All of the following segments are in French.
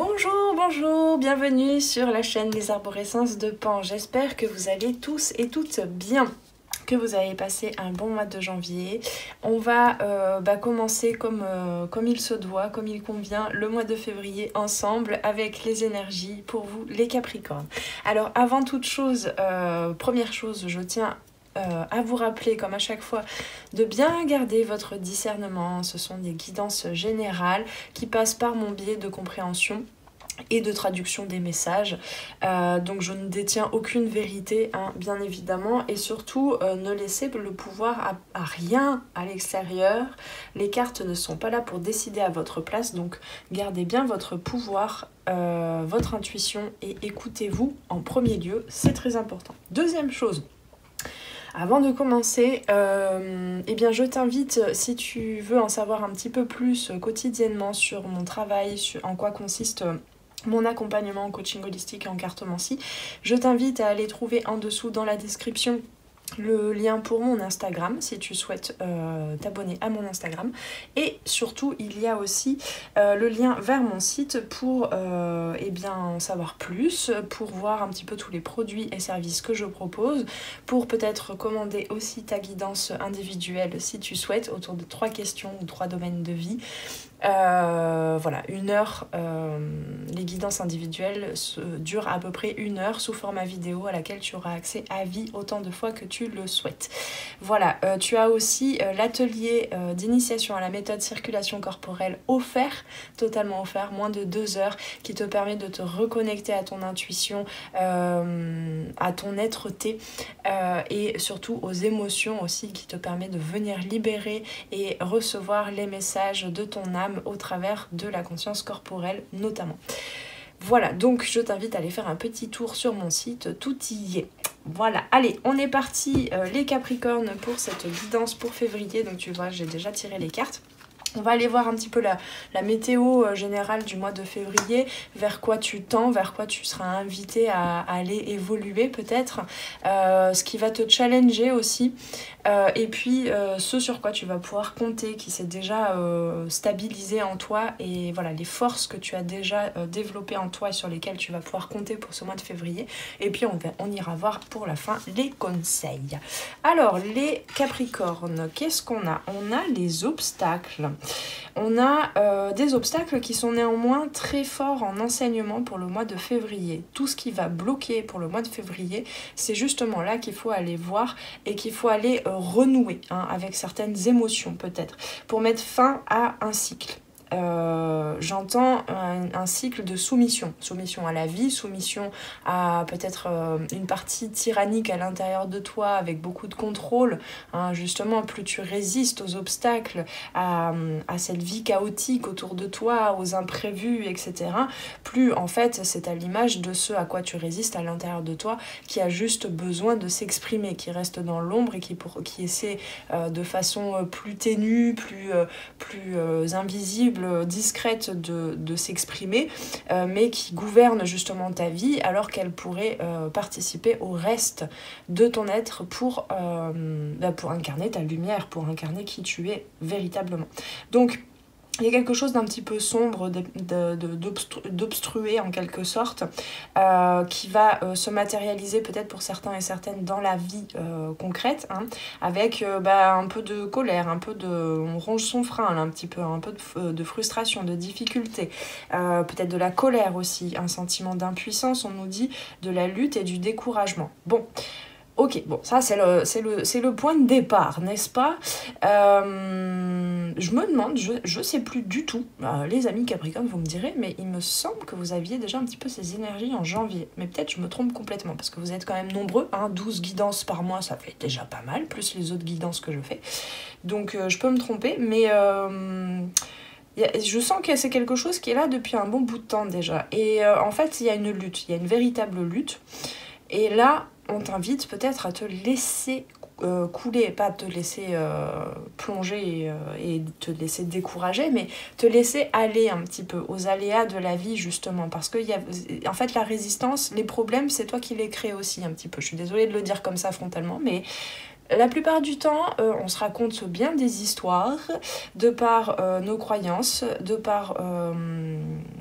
Bonjour, bonjour, bienvenue sur la chaîne des arborescences de Pan. J'espère que vous allez tous et toutes bien, que vous avez passé un bon mois de janvier. On va commencer comme il se doit, comme il convient, le mois de février ensemble avec les énergies pour vous les Capricornes. Alors avant toute chose, première chose, je tiens à vous rappeler, comme à chaque fois, de bien garder votre discernement. Ce sont des guidances générales qui passent par mon biais de compréhension et de traduction des messages. Donc je ne détiens aucune vérité, hein, bien évidemment, et surtout ne laissez le pouvoir à rien à l'extérieur. Les cartes ne sont pas là pour décider à votre place, donc gardez bien votre pouvoir, votre intuition, et écoutez-vous en premier lieu, c'est très important. Deuxième chose, avant de commencer, je t'invite, si tu veux en savoir un petit peu plus quotidiennement sur mon travail, en quoi consiste mon accompagnement en coaching holistique et en cartomancie, je t'invite à aller trouver en dessous dans la description le lien pour mon Instagram si tu souhaites t'abonner à mon Instagram, et surtout il y a aussi le lien vers mon site pour en savoir plus, pour voir un petit peu tous les produits et services que je propose, pour peut-être commander aussi ta guidance individuelle si tu souhaites, autour de 3 questions ou 3 domaines de vie. Voilà, 1 heure, les guidances individuelles durent à peu près 1 heure sous format vidéo à laquelle tu auras accès à vie autant de fois que tu le souhaites. Voilà, tu as aussi l'atelier d'initiation à la méthode circulation corporelle offert, totalement offert, moins de 2 heures, qui te permet de te reconnecter à ton intuition, à ton être-té, et surtout aux émotions aussi, qui te permet de venir libérer et recevoir les messages de ton âme au travers de la conscience corporelle notamment. Voilà, donc je t'invite à aller faire un petit tour sur mon site, tout y est. Voilà, allez, on est parti les Capricornes pour cette guidance pour février. Donc tu vois, j'ai déjà tiré les cartes. On va aller voir un petit peu la météo générale du mois de février, vers quoi tu tends, vers quoi tu seras invité à aller évoluer peut-être, ce qui va te challenger aussi, et puis ce sur quoi tu vas pouvoir compter, qui s'est déjà stabilisé en toi, et voilà les forces que tu as déjà développées en toi et sur lesquelles tu vas pouvoir compter pour ce mois de février. Et puis on ira voir pour la fin les conseils. Alors les Capricornes, qu'est-ce qu'on a? On a les obstacles. On a des obstacles qui sont néanmoins très forts en enseignement pour le mois de février. Tout ce qui va bloquer pour le mois de février, c'est justement là qu'il faut aller voir et qu'il faut aller renouer, hein, avec certaines émotions peut-être, pour mettre fin à un cycle. J'entends un cycle de soumission à la vie, soumission à peut-être une partie tyrannique à l'intérieur de toi avec beaucoup de contrôle, hein, justement plus tu résistes aux obstacles, à cette vie chaotique autour de toi, aux imprévus, etc., plus en fait c'est à l'image de ce à quoi tu résistes à l'intérieur de toi, qui a juste besoin de s'exprimer, qui reste dans l'ombre et qui essaie de façon plus ténue, plus invisible, discrète de s'exprimer, mais qui gouverne justement ta vie, alors qu'elle pourrait participer au reste de ton être pour incarner ta lumière, pour incarner qui tu es véritablement. Donc il y a quelque chose d'un petit peu sombre, d'obstrué en quelque sorte, qui va se matérialiser peut-être pour certains et certaines dans la vie concrète, hein, avec un peu de colère, on ronge son frein là, un petit peu, un peu de frustration, de difficulté, peut-être de la colère aussi, un sentiment d'impuissance, on nous dit, de la lutte et du découragement. Bon. Ok, bon, ça c'est le point de départ, n'est-ce pas? Je me demande, je sais plus du tout, les amis Capricorne, vous me direz, mais il me semble que vous aviez déjà un petit peu ces énergies en janvier. Mais peut-être je me trompe complètement, parce que vous êtes quand même nombreux, hein, 12 guidances par mois, ça fait déjà pas mal, plus les autres guidances que je fais. Donc je peux me tromper, mais je sens que c'est quelque chose qui est là depuis un bon bout de temps déjà. Et en fait, il y a une lutte, il y a une véritable lutte. Et là, on t'invite peut-être à te laisser couler, pas te laisser plonger et te laisser décourager, mais te laisser aller un petit peu aux aléas de la vie, justement, parce que en fait la résistance, les problèmes, c'est toi qui les crées aussi un petit peu. Je suis désolée de le dire comme ça frontalement, mais La plupart du temps, on se raconte bien des histoires, de par nos croyances, de par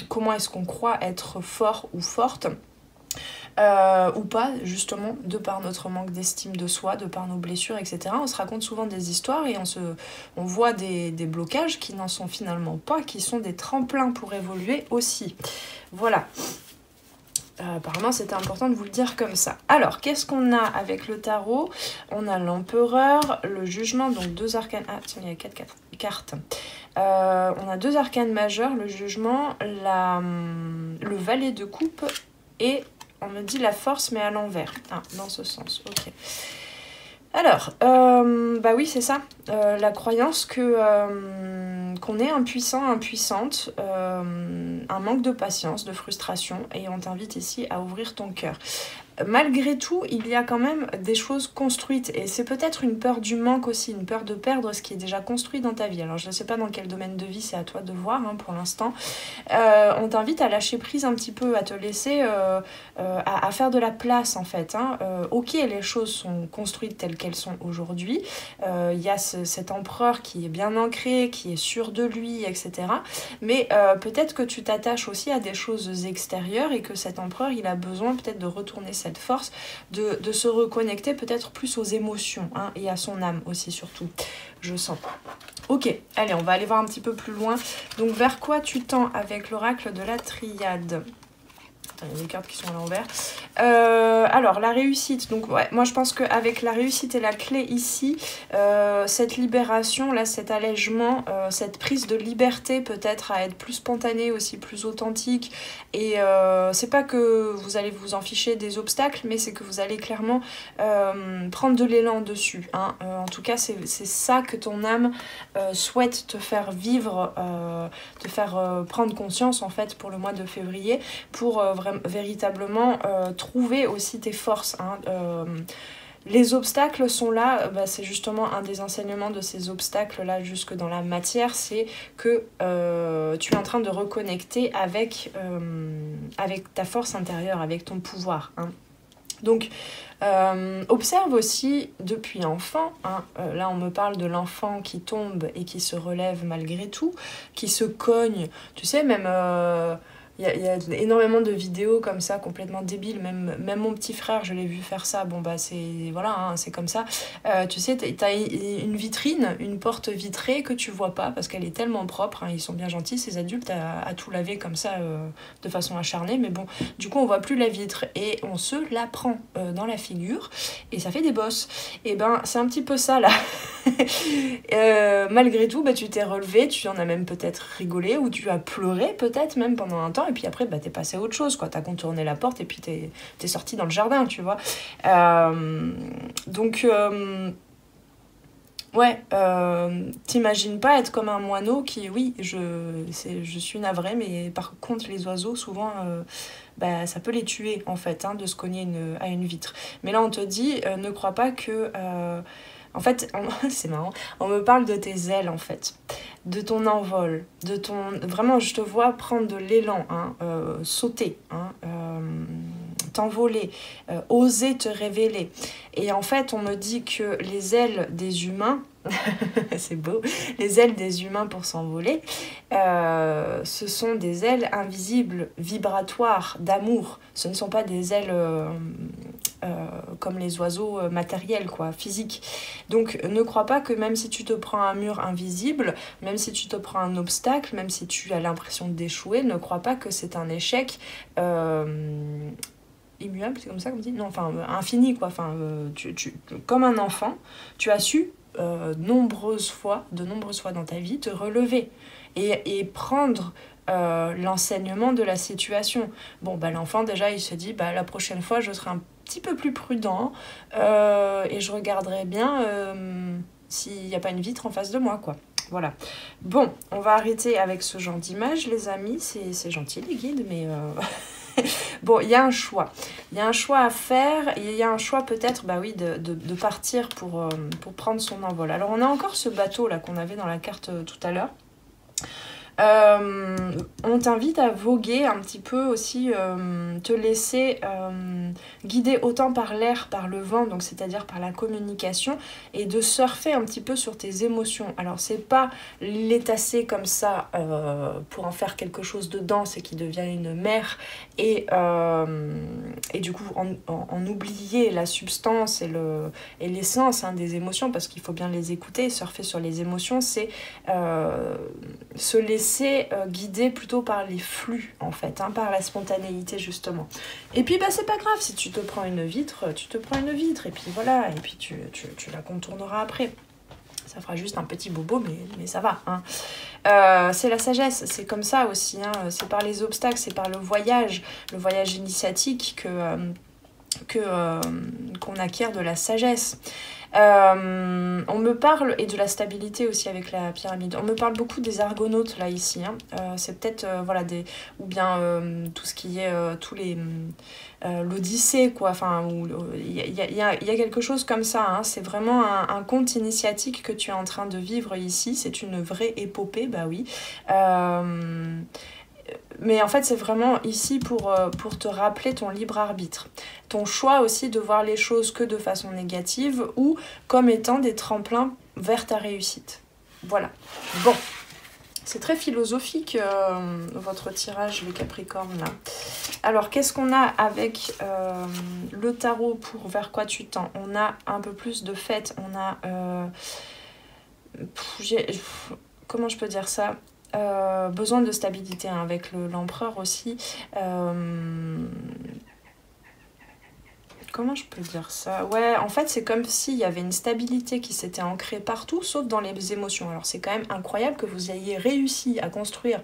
comment est-ce qu'on croit être fort ou forte. Ou pas, justement, de par notre manque d'estime de soi, de par nos blessures, etc. On se raconte souvent des histoires et on voit des blocages qui n'en sont finalement pas, qui sont des tremplins pour évoluer aussi. Voilà. Apparemment, c'était important de vous le dire comme ça. Alors, qu'est-ce qu'on a avec le tarot? On a l'empereur, le jugement, donc 2 arcanes... Ah, tiens, il y a 4 cartes. On a 2 arcanes majeures, le jugement, le valet de coupe et... On me dit la force, mais à l'envers. Ah, dans ce sens, ok. Alors, bah oui, c'est ça. La croyance qu'on est impuissant, impuissante, un manque de patience, de frustration, et on t'invite ici à ouvrir ton cœur. Malgré tout, il y a quand même des choses construites et c'est peut-être une peur du manque aussi, une peur de perdre ce qui est déjà construit dans ta vie. Alors je ne sais pas dans quel domaine de vie, c'est à toi de voir hein, pour l'instant. On t'invite à lâcher prise un petit peu, à te laisser, à faire de la place en fait. Hein. Ok, les choses sont construites telles qu'elles sont aujourd'hui. Il y a cet empereur qui est bien ancré, qui est sûr de lui, etc. Mais peut-être que tu t'attaches aussi à des choses extérieures et que cet empereur, il a besoin peut-être de retourner cette force, de se reconnecter peut-être plus aux émotions hein, et à son âme aussi surtout, je sens. Ok, allez, on va aller voir un petit peu plus loin. Donc, vers quoi tu tends avec l'oracle de la triade? Attends, il y a des cartes qui sont à l'envers. Alors, la réussite. Donc, ouais, moi, je pense qu'avec la réussite et la clé ici, cette libération, là, cet allègement, cette prise de liberté, peut-être, à être plus spontanée aussi, plus authentique. Et c'est pas que vous allez vous en ficher des obstacles, mais c'est que vous allez clairement prendre de l'élan dessus. Hein. En tout cas, c'est ça que ton âme souhaite te faire vivre, te faire prendre conscience, en fait, pour le mois de février, pour véritablement trouver aussi tes forces. Hein. Les obstacles sont là, bah, c'est justement un des enseignements de ces obstacles-là jusque dans la matière, c'est que tu es en train de reconnecter avec ta force intérieure, avec ton pouvoir. Hein. Donc, observe aussi depuis enfant, hein, là on me parle de l'enfant qui tombe et qui se relève malgré tout, qui se cogne, tu sais, même... Il y a énormément de vidéos comme ça, complètement débiles. Même mon petit frère, je l'ai vu faire ça. Bon, bah, c'est voilà, hein, c'est comme ça. Tu sais, t'as une vitrine, une porte vitrée que tu vois pas parce qu'elle est tellement propre. Hein, ils sont bien gentils, ces adultes, à tout laver comme ça de façon acharnée. Mais bon, du coup, on voit plus la vitre et on se la prend dans la figure et ça fait des bosses. Et ben, c'est un petit peu ça, là. Malgré tout, bah, tu t'es relevé, tu en as même peut-être rigolé ou tu as pleuré peut-être même pendant un temps. Et puis après, bah, t'es passé à autre chose, quoi. T'as contourné la porte et puis t'es sorti dans le jardin, tu vois. Donc, ouais, t'imagines pas être comme un moineau qui, oui, je suis navrée, mais par contre, les oiseaux, souvent, bah, ça peut les tuer, en fait, hein, de se cogner à une vitre. Mais là, on te dit, ne crois pas que... En fait, c'est marrant, on me parle de tes ailes en fait, de ton envol, de ton... Vraiment, je te vois prendre de l'élan, hein, sauter, hein, t'envoler, oser te révéler. Et en fait, on me dit que les ailes des humains, c'est beau, les ailes des humains pour s'envoler, ce sont des ailes invisibles, vibratoires, d'amour. Ce ne sont pas des ailes... comme les oiseaux matériels, quoi, physiques. Donc ne crois pas que même si tu te prends un mur invisible, même si tu te prends un obstacle, même si tu as l'impression d'échouer, ne crois pas que c'est un échec immuable, c'est comme ça qu'on dit? Non, enfin infini, quoi. Enfin, comme un enfant, tu as su de nombreuses fois dans ta vie te relever et prendre l'enseignement de la situation. Bon, bah l'enfant déjà il se dit bah la prochaine fois je serai un petit peu plus prudent et je regarderai bien s'il n'y a pas une vitre en face de moi, quoi. Voilà. Bon, on va arrêter avec ce genre d'image, les amis. C'est gentil, les guides, mais... Bon, il y a un choix. Il y a un choix à faire. Il y a un choix peut-être, bah oui, de partir pour prendre son envol. Alors, on a encore ce bateau, là, qu'on avait dans la carte tout à l'heure. On t'invite à voguer un petit peu aussi, te laisser guider autant par l'air, par le vent, donc c'est-à-dire par la communication, et de surfer un petit peu sur tes émotions. Alors c'est pas les tasser comme ça pour en faire quelque chose de dense et qui devient une mer, et du coup en oublier la substance et l'essence des émotions, parce qu'il faut bien les écouter. Surfer sur les émotions, c'est se laisser guider plutôt par les flux, en fait, par la spontanéité, justement. Et puis, c'est pas grave, si tu te prends une vitre, tu te prends une vitre, et puis voilà, et puis tu la contourneras après. Ça fera juste un petit bobo, mais ça va. C'est la sagesse, c'est comme ça aussi. C'est par les obstacles, c'est par le voyage initiatique qu'on acquiert de la sagesse. On me parle, et de la stabilité aussi avec la pyramide, on me parle beaucoup des argonautes là ici, c'est peut-être ou bien tout ce qui est tous les l'Odyssée, quoi, enfin il y a quelque chose comme ça, c'est vraiment un conte initiatique que tu es en train de vivre ici, c'est une vraie épopée, bah oui. Mais en fait, c'est vraiment ici pour te rappeler ton libre arbitre. Ton choix aussi de voir les choses que de façon négative ou comme étant des tremplins vers ta réussite. Voilà. Bon. C'est très philosophique, votre tirage, les Capricornes, là. Alors, qu'est-ce qu'on a avec le tarot pour vers quoi tu tends? On a un peu plus de fête. On a... comment je peux dire ça? Besoin de stabilité, avec l'empereur aussi. Comment je peux dire ça? Ouais, en fait, c'est comme s'il y avait une stabilité qui s'était ancrée partout, sauf dans les émotions. Alors, c'est quand même incroyable que vous ayez réussi à construire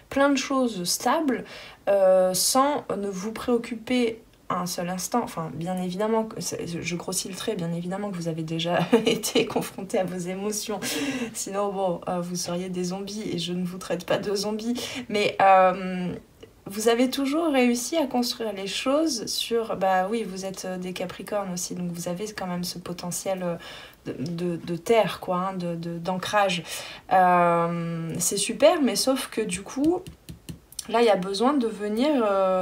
plein de choses stables sans ne vous préoccuper un seul instant. Enfin, bien évidemment, je grossis le trait, bien évidemment que vous avez déjà été confronté à vos émotions. Sinon, bon, vous seriez des zombies et je ne vous traite pas de zombies. Mais vous avez toujours réussi à construire les choses sur... Bah oui, vous êtes des Capricornes aussi, donc vous avez quand même ce potentiel de terre, quoi, d'ancrage. C'est super, mais sauf que du coup... Là, il y a besoin de venir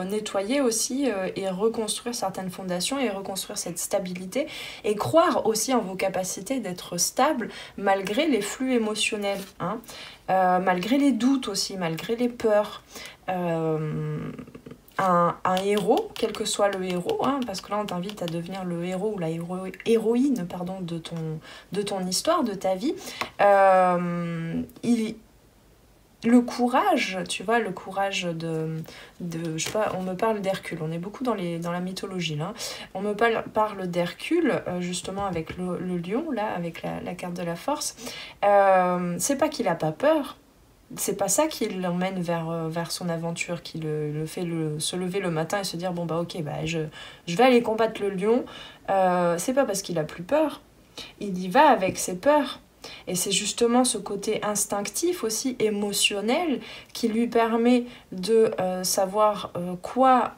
nettoyer aussi et reconstruire certaines fondations et reconstruire cette stabilité et croire aussi en vos capacités d'être stable malgré les flux émotionnels, malgré les doutes aussi, malgré les peurs. Un héros, quel que soit le héros, parce que là on t'invite à devenir le héros ou la héroïne pardon, de ton histoire, de ta vie, le courage, tu vois, le courage je sais pas, on me parle d'Hercule, on est beaucoup dans la mythologie là, on me parle d'Hercule, justement avec le lion là, avec la carte de la force, c'est pas qu'il a pas peur, c'est pas ça qui l'emmène vers son aventure, qui le fait se lever le matin et se dire bon bah ok, bah je vais aller combattre le lion, c'est pas parce qu'il a plus peur, il y va avec ses peurs. Et c'est justement ce côté instinctif aussi, émotionnel, qui lui permet de savoir quoi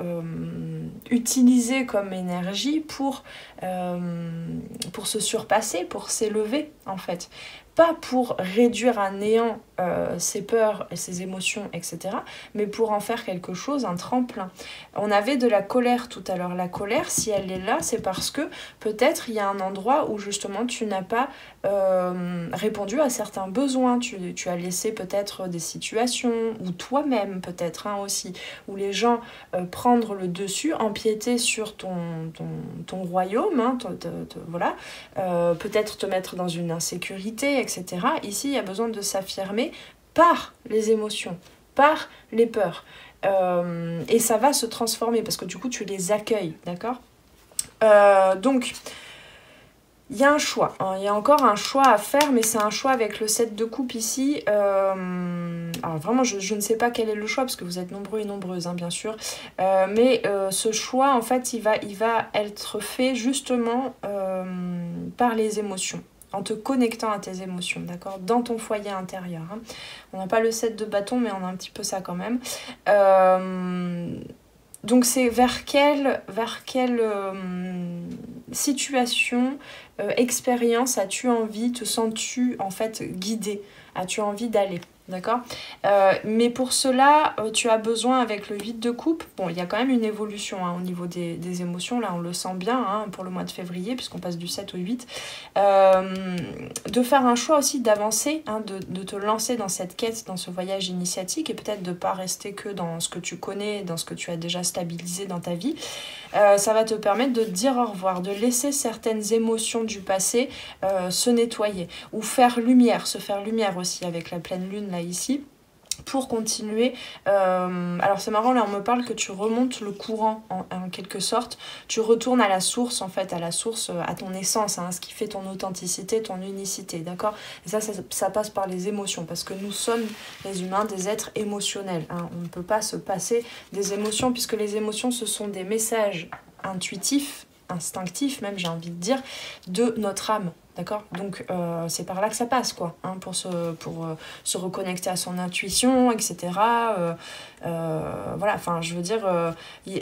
utiliser comme énergie pour se surpasser, pour s'élever en fait. Pas pour réduire à néant ses peurs et ses émotions, etc., mais pour en faire quelque chose, un tremplin. On avait de la colère tout à l'heure. La colère, si elle est là, c'est parce que peut-être il y a un endroit où justement tu n'as pas répondu à certains besoins. Tu as laissé peut-être des situations, ou toi-même peut-être aussi, où les gens prendre le dessus, empiéter sur ton royaume, voilà, peut-être te mettre dans une insécurité, etc. Ici, il y a besoin de s'affirmer par les émotions, par les peurs. Et ça va se transformer parce que du coup, tu les accueilles, d'accord ? Donc, il y a un choix. Il y a encore un choix à faire, mais c'est un choix avec le 7 de coupe ici. Alors vraiment, je ne sais pas quel est le choix parce que vous êtes nombreux et nombreuses, bien sûr. Mais ce choix, en fait, il va être fait justement par les émotions, en te connectant à tes émotions, d'accord, dans ton foyer intérieur. On n'a pas le 7 de bâton, mais on a un petit peu ça quand même. Donc c'est vers quelle situation, expérience as-tu envie, te sens-tu en fait guidée, as-tu envie d'aller, D'accord. Mais pour cela, tu as besoin, avec le 8 de coupe, bon, il y a quand même une évolution hein, au niveau des émotions, là on le sent bien hein, pour le mois de février, puisqu'on passe du 7 au 8, de faire un choix aussi d'avancer, hein, de te lancer dans cette quête, dans ce voyage initiatique, et peut-être de ne pas rester que dans ce que tu connais, dans ce que tu as déjà stabilisé dans ta vie. Ça va te permettre de dire au revoir, de laisser certaines émotions du passé se nettoyer, ou faire lumière, se faire lumière aussi avec la pleine lune là ici, pour continuer. Alors c'est marrant, là on me parle que tu remontes le courant en quelque sorte, tu retournes à la source en fait, à la source, à ton essence, hein, ce qui fait ton authenticité, ton unicité, d'accord. Et ça passe par les émotions, parce que nous sommes les humains des êtres émotionnels, hein. On ne peut pas se passer des émotions, puisque les émotions ce sont des messages intuitifs, instinctifs même j'ai envie de dire, de notre âme. D'accord. Donc c'est par là que ça passe quoi, hein, pour se reconnecter à son intuition, etc. Voilà, enfin je veux dire,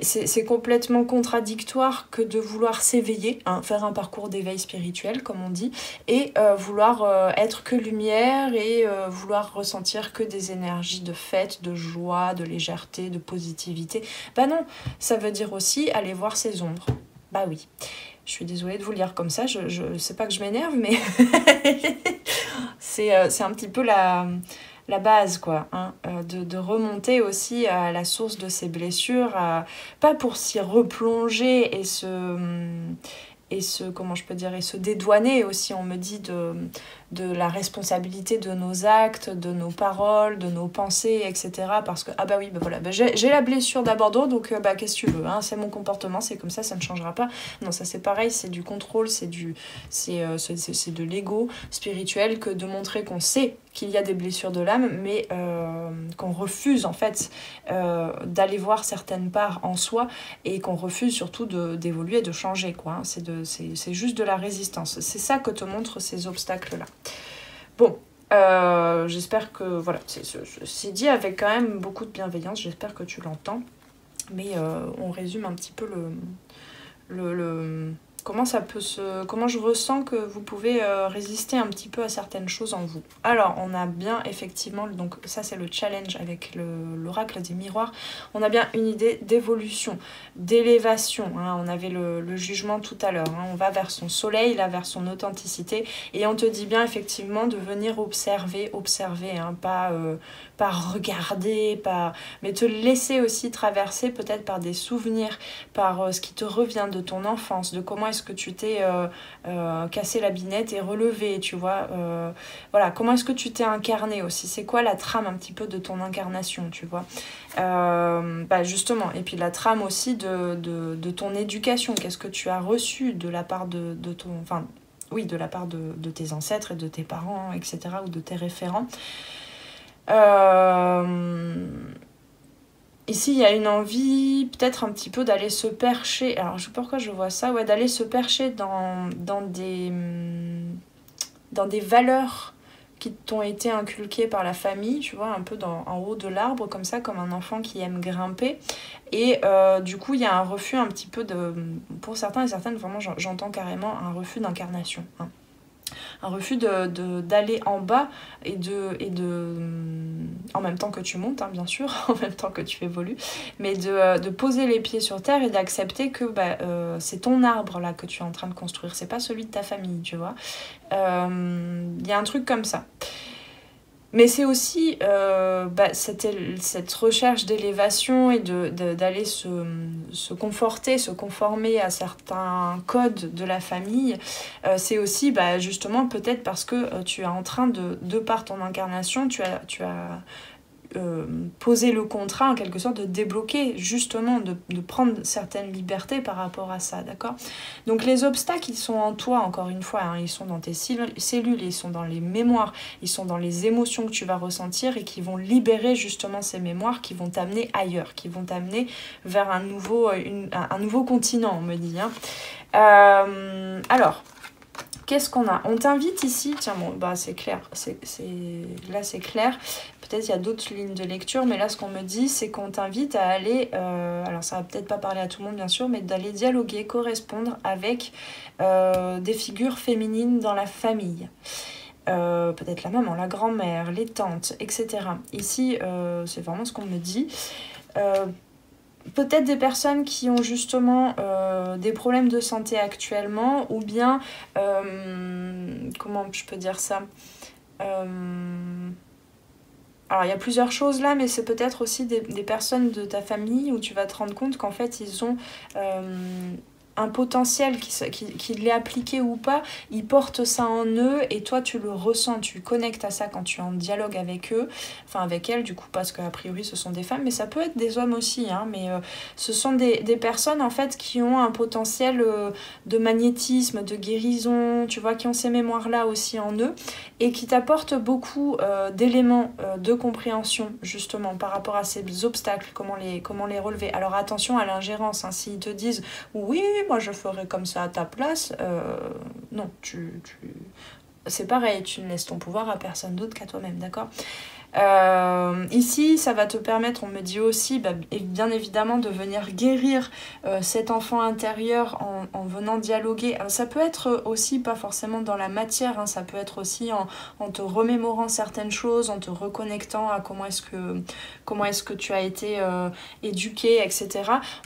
c'est complètement contradictoire que de vouloir s'éveiller, hein, faire un parcours d'éveil spirituel comme on dit, et vouloir être que lumière et vouloir ressentir que des énergies de fête, de joie, de légèreté, de positivité. Bah non, ça veut dire aussi aller voir ses ombres. Bah oui. Je suis désolée de vous le dire comme ça, je sais pas que je m'énerve, mais c'est un petit peu la base, quoi, hein, de remonter aussi à la source de ces blessures, pas pour s'y replonger et comment je peux dire, et se dédouaner aussi, on me dit, de la responsabilité de nos actes, de nos paroles, de nos pensées, etc. Parce que, ah bah oui, bah voilà, bah j'ai la blessure d'abandon, donc bah qu'est-ce que tu veux, hein, c'est mon comportement, c'est comme ça ne changera pas. Non, ça c'est pareil, c'est du contrôle, c'est de l'ego spirituel, que de montrer qu'on sait qu'il y a des blessures de l'âme, mais qu'on refuse en fait d'aller voir certaines parts en soi, et qu'on refuse surtout d'évoluer, de changer, quoi, hein. C'est juste de la résistance. C'est ça que te montrent ces obstacles-là. Bon, j'espère que, voilà, c'est dit avec quand même beaucoup de bienveillance, j'espère que tu l'entends, mais on résume un petit peu comment je ressens que vous pouvez résister un petit peu à certaines choses en vous. Alors, on a bien effectivement, donc ça c'est le challenge avec l'oracle des miroirs, on a bien une idée d'évolution, d'élévation, hein. On avait le jugement tout à l'heure, hein. On va vers son soleil, là vers son authenticité, et on te dit bien effectivement de venir observer, hein, pas regarder, mais te laisser aussi traverser peut-être par des souvenirs, par ce qui te revient de ton enfance, de comment est-ce que tu t'es cassé la binette et relevé, tu vois, voilà, comment est-ce que tu t'es incarné aussi, c'est quoi la trame un petit peu de ton incarnation, tu vois, bah justement, et puis la trame aussi de ton éducation, qu'est-ce que tu as reçu de la part de ton, enfin, oui, de la part de tes ancêtres et de tes parents, etc., ou de tes référents. Ici, il y a une envie, peut-être un petit peu d'aller se percher. Alors, je sais pas pourquoi je vois ça. Ouais, d'aller se percher dans des valeurs qui t'ont été inculquées par la famille, tu vois, un peu en haut de l'arbre, comme ça, comme un enfant qui aime grimper. Et du coup, il y a un refus un petit peu pour certains et certaines, vraiment, j'entends carrément un refus d'incarnation, hein. Un refus d'aller en bas et en même temps que tu montes, hein, bien sûr, en même temps que tu évolues, mais de poser les pieds sur terre et d'accepter que c'est ton arbre là que tu es en train de construire, c'est pas celui de ta famille, tu vois. Il y a un truc comme ça. Mais c'est aussi cette recherche d'élévation et d'aller se conformer à certains codes de la famille. C'est aussi justement peut-être parce que tu es en train de par ton incarnation, tu as poser le contrat en quelque sorte, de débloquer justement, de prendre certaines libertés par rapport à ça, d'accord. Donc les obstacles, ils sont en toi, encore une fois, hein, ils sont dans tes cellules, ils sont dans les mémoires, ils sont dans les émotions que tu vas ressentir et qui vont libérer justement ces mémoires, qui vont t'amener ailleurs, qui vont t'amener vers un nouveau continent, on me dit, hein. Alors, qu'est-ce qu'on a? On t'invite ici, tiens bon, c'est clair, là c'est clair, peut-être il y a d'autres lignes de lecture, mais là ce qu'on me dit c'est qu'on t'invite à aller, alors ça va peut-être pas parler à tout le monde bien sûr, mais d'aller dialoguer, correspondre avec des figures féminines dans la famille. peut-être la maman, la grand-mère, les tantes, etc. Ici, c'est vraiment ce qu'on me dit. Peut-être des personnes qui ont justement des problèmes de santé actuellement, ou bien, comment je peux dire ça, alors il y a plusieurs choses là, mais c'est peut-être aussi des personnes de ta famille où tu vas te rendre compte qu'en fait ils ont un potentiel qu'il l'ait appliqué ou pas, ils portent ça en eux et toi tu le ressens, tu connectes à ça quand tu es en dialogue avec eux, enfin avec elles du coup, parce qu'a priori ce sont des femmes, mais ça peut être des hommes aussi, hein, mais ce sont des personnes en fait qui ont un potentiel de magnétisme, de guérison, tu vois, qui ont ces mémoires là aussi en eux et qui t'apportent beaucoup d'éléments de compréhension justement par rapport à ces obstacles, comment les relever. Alors attention à l'ingérence, hein, s'ils te disent oui, moi je ferais comme ça à ta place, non, c'est pareil, tu ne laisses ton pouvoir à personne d'autre qu'à toi-même, d'accord ? Ici ça va te permettre, on me dit aussi bien évidemment de venir guérir cet enfant intérieur en venant dialoguer. Alors, ça peut être aussi pas forcément dans la matière, hein, ça peut être aussi en te remémorant certaines choses, en te reconnectant à comment est-ce que tu as été éduqué, etc.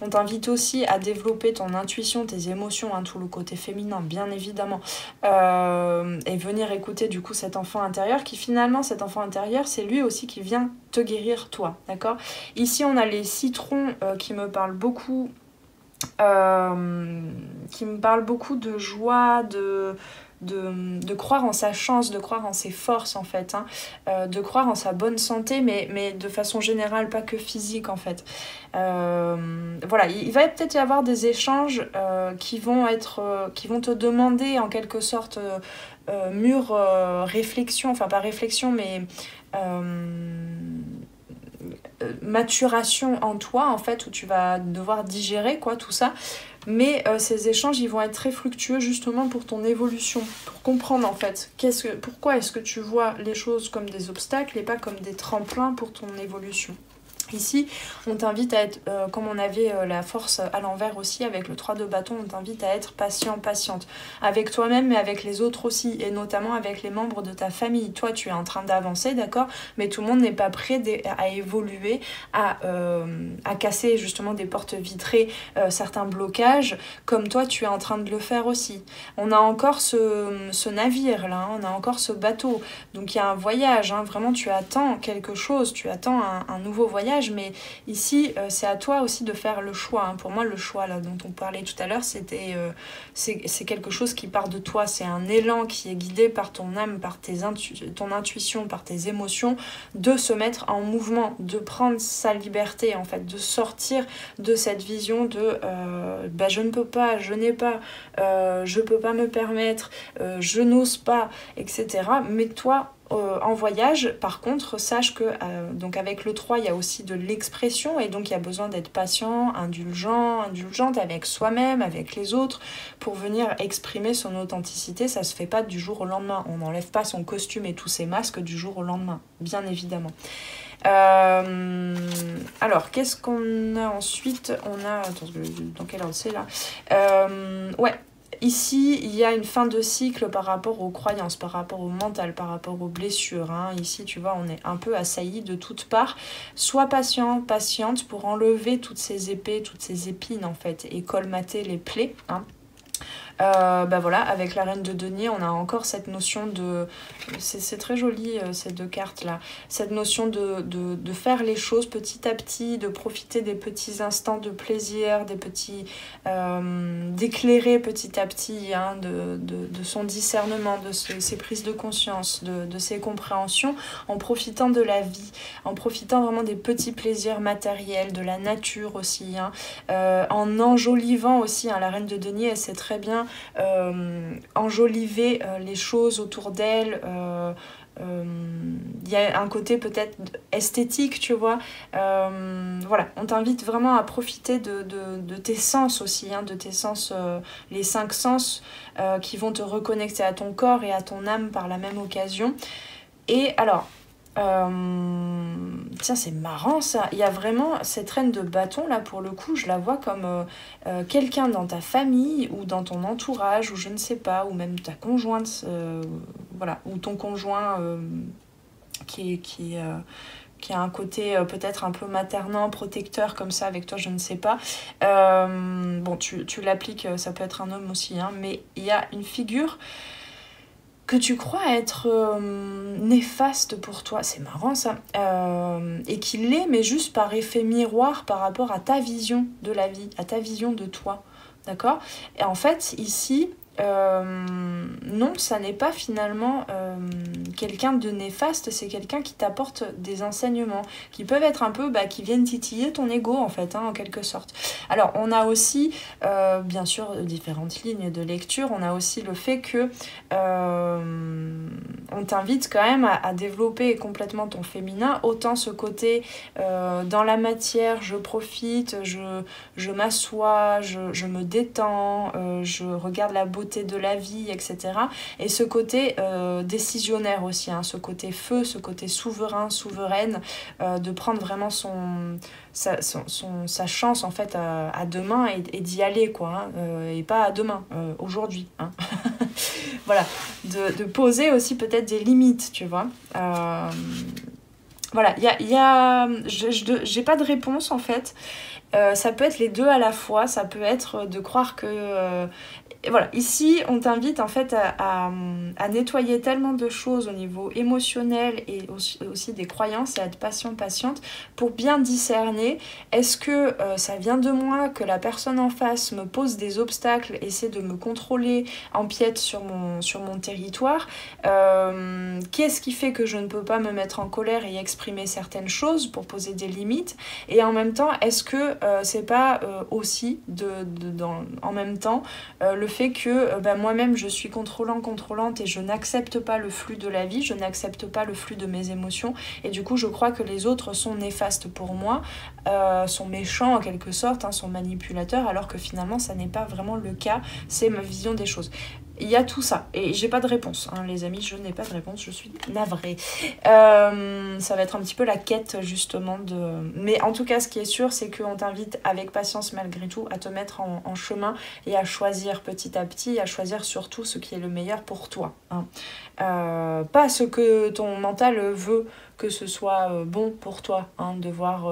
On t'invite aussi à développer ton intuition, tes émotions, hein, tout le côté féminin bien évidemment, et venir écouter du coup cet enfant intérieur qui finalement, cet enfant intérieur, c'est lui aussi qui vient te guérir toi, d'accord ? Ici on a les citrons qui me parlent beaucoup de joie, de croire en sa chance, de croire en ses forces en fait, hein, de croire en sa bonne santé, mais de façon générale, pas que physique en fait. Voilà, il va peut-être y avoir des échanges qui vont te demander en quelque sorte mûre réflexion, enfin pas réflexion, mais maturation en toi en fait, où tu vas devoir digérer quoi tout ça, mais ces échanges ils vont être très fructueux justement pour ton évolution, pour comprendre en fait pourquoi est-ce que tu vois les choses comme des obstacles et pas comme des tremplins pour ton évolution. Ici, on t'invite à être, comme on avait la force à l'envers aussi avec le 3 de bâton, on t'invite à être patient, patiente. Avec toi-même, mais avec les autres aussi, et notamment avec les membres de ta famille. Toi, tu es en train d'avancer, d'accord ? Mais tout le monde n'est pas prêt à évoluer, à casser justement des portes vitrées, certains blocages, comme toi, tu es en train de le faire aussi. On a encore ce navire, là, hein, on a encore ce bateau. Donc, il y a un voyage, hein, vraiment, tu attends quelque chose, tu attends un nouveau voyage. Mais ici, c'est à toi aussi de faire le choix. Hein. Pour moi, le choix là dont on parlait tout à l'heure, c'est quelque chose qui part de toi. C'est un élan qui est guidé par ton âme, par ton intuition, par tes émotions, de se mettre en mouvement, de prendre sa liberté, en fait, de sortir de cette vision de je ne peux pas, je n'ai pas, je peux pas me permettre, je n'ose pas, etc. Mets-toi en voyage. Par contre, sache que donc avec le 3, il y a aussi de l'expression et donc il y a besoin d'être patient, indulgente avec soi-même, avec les autres pour venir exprimer son authenticité. Ça se fait pas du jour au lendemain. On n'enlève pas son costume et tous ses masques du jour au lendemain, bien évidemment. Alors, qu'est-ce qu'on a ensuite ? On a... Attends, dans quel ordre c'est là ? Ouais. Ici, il y a une fin de cycle par rapport aux croyances, par rapport au mental, par rapport aux blessures. Hein. Ici, tu vois, on est un peu assailli de toutes parts. Sois patient, patiente pour enlever toutes ces épées, toutes ces épines, en fait, et colmater les plaies. Hein. Voilà, avec la reine de denier, on a encore cette notion de... C'est très joli, ces deux cartes-là. Cette notion de faire les choses petit à petit, de profiter des petits instants de plaisir, des petits... d'éclairer petit à petit, hein, de son discernement, de ses prises de conscience, de ses compréhensions, en profitant de la vie, en profitant vraiment des petits plaisirs matériels, de la nature aussi, hein, en enjolivant aussi, hein, la reine de denier, elle sait très bien enjoliver les choses autour d'elle. Il y a un côté peut-être esthétique, tu vois. Voilà, on t'invite vraiment à profiter de tes sens aussi, hein, de tes sens, les 5 sens qui vont te reconnecter à ton corps et à ton âme par la même occasion. Et alors, tiens, c'est marrant ça. Il y a vraiment cette reine de bâton là, pour le coup, je la vois comme quelqu'un dans ta famille ou dans ton entourage ou je ne sais pas, ou même ta conjointe, voilà, ou ton conjoint qui a un côté peut-être un peu maternant, protecteur comme ça avec toi, je ne sais pas. Bon, tu l'appliques, ça peut être un homme aussi, hein, mais il y a une figure que tu crois être néfaste pour toi, c'est marrant ça, et qu'il l'est, mais juste par effet miroir par rapport à ta vision de la vie, à ta vision de toi, d'accord? Et en fait, ici, non, ça n'est pas finalement quelqu'un de néfaste, c'est quelqu'un qui t'apporte des enseignements, qui peuvent être un peu, qui viennent titiller ton ego en fait, hein, en quelque sorte. Alors, on a aussi, bien sûr, différentes lignes de lecture, on a aussi le fait que on t'invite quand même à développer complètement ton féminin, autant ce côté dans la matière, je profite, je m'assois, je me détends, je regarde la beauté de la vie, etc. Et ce côté décisionnaire aussi, hein, ce côté feu, ce côté souverain, souveraine, de prendre vraiment sa chance en fait à demain et d'y aller, quoi, hein, et pas à demain, aujourd'hui, hein. Voilà, de poser aussi peut-être des limites, tu vois. Voilà, j'ai pas de réponse en fait. Ça peut être les deux à la fois, ça peut être de croire que... Et voilà, ici, on t'invite en fait à nettoyer tellement de choses au niveau émotionnel et aussi des croyances et à être patiente pour bien discerner, est-ce que ça vient de moi, que la personne en face me pose des obstacles, essaie de me contrôler, empiète sur mon territoire, qu'est-ce qui fait que je ne peux pas me mettre en colère et exprimer certaines choses pour poser des limites, et en même temps, est-ce que c'est pas aussi en même temps le fait que moi-même je suis contrôlante et je n'accepte pas le flux de la vie, je n'accepte pas le flux de mes émotions, et du coup je crois que les autres sont néfastes pour moi, sont méchants en quelque sorte, hein, sont manipulateurs, alors que finalement ça n'est pas vraiment le cas, c'est ma vision des choses. Il y a tout ça, et j'ai pas de réponse, hein, les amis, je n'ai pas de réponse, je suis navrée. Ça va être un petit peu la quête justement de... Mais en tout cas, ce qui est sûr, c'est qu'on t'invite avec patience malgré tout à te mettre en chemin et à choisir petit à petit, à choisir surtout ce qui est le meilleur pour toi, hein. Pas ce que ton mental veut que ce soit bon pour toi, hein, de voir...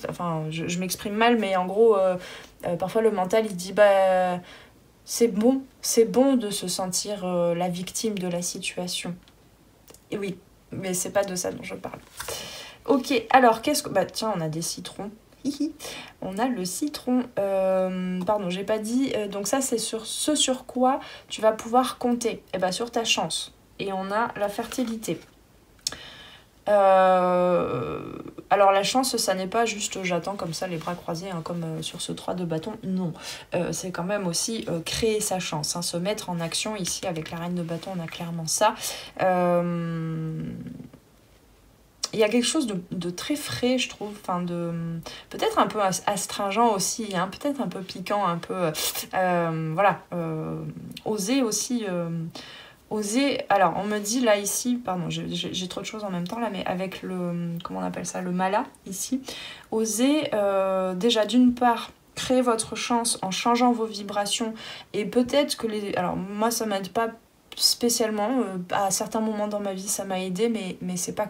enfin, je m'exprime mal, mais en gros, parfois le mental, il dit... c'est bon de se sentir la victime de la situation. Et oui, mais c'est pas de ça dont je parle. Ok, alors qu'est-ce que... tiens, on a des citrons. On a le citron. Pardon, j'ai pas dit. Donc ça, c'est sur ce sur quoi tu vas pouvoir compter. Et sur ta chance. Et on a la fertilité. Alors la chance, ça n'est pas juste j'attends comme ça les bras croisés, hein, comme sur ce 3 de bâton, non, c'est quand même aussi créer sa chance, hein, se mettre en action. Ici avec la reine de bâton on a clairement ça. Il y a quelque chose de très frais, je trouve, enfin de peut-être un peu astringent aussi, hein, peut-être un peu piquant, un peu voilà, oser aussi. Oser, alors on me dit là ici, pardon, j'ai trop de choses en même temps là, mais avec le, comment on appelle ça, le mala ici, oser déjà d'une part créer votre chance en changeant vos vibrations, et peut-être que alors moi ça m'aide pas spécialement, à certains moments dans ma vie ça m'a aidé, mais c'est pas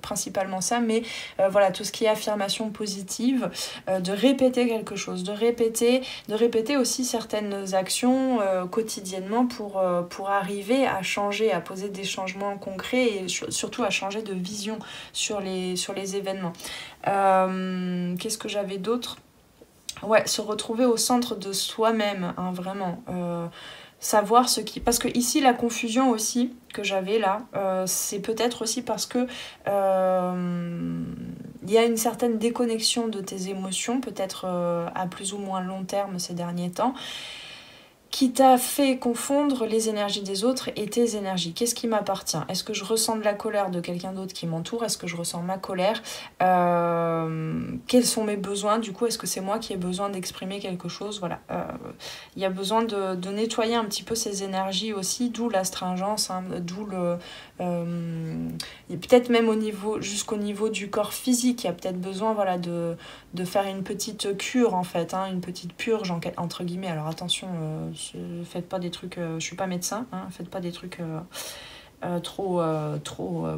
principalement ça, mais voilà, tout ce qui est affirmation positive, de répéter quelque chose, de répéter aussi certaines actions quotidiennement pour arriver à changer, à poser des changements concrets et surtout à changer de vision sur les événements. Qu'est-ce que j'avais d'autre ? Ouais, se retrouver au centre de soi-même, hein, vraiment. Savoir ce qui... Parce que ici, la confusion aussi que j'avais là, c'est peut-être aussi parce que il y a une certaine déconnexion de tes émotions, peut-être à plus ou moins long terme ces derniers temps, qui t'a fait confondre les énergies des autres et tes énergies. Qu'est-ce qui m'appartient ? Est-ce que je ressens de la colère de quelqu'un d'autre qui m'entoure ? Est-ce que je ressens ma colère ? Quels sont mes besoins ? Du coup, est-ce que c'est moi qui ai besoin d'exprimer quelque chose ? Voilà. Il y a besoin de nettoyer un petit peu ces énergies aussi, d'où l'astringence, hein, d'où le... peut-être même jusqu'au niveau du corps physique, il y a peut-être besoin, voilà, de faire une petite cure en fait, hein, une petite purge entre guillemets. Alors attention, faites pas des trucs, je suis pas médecin, hein, faites pas des trucs trop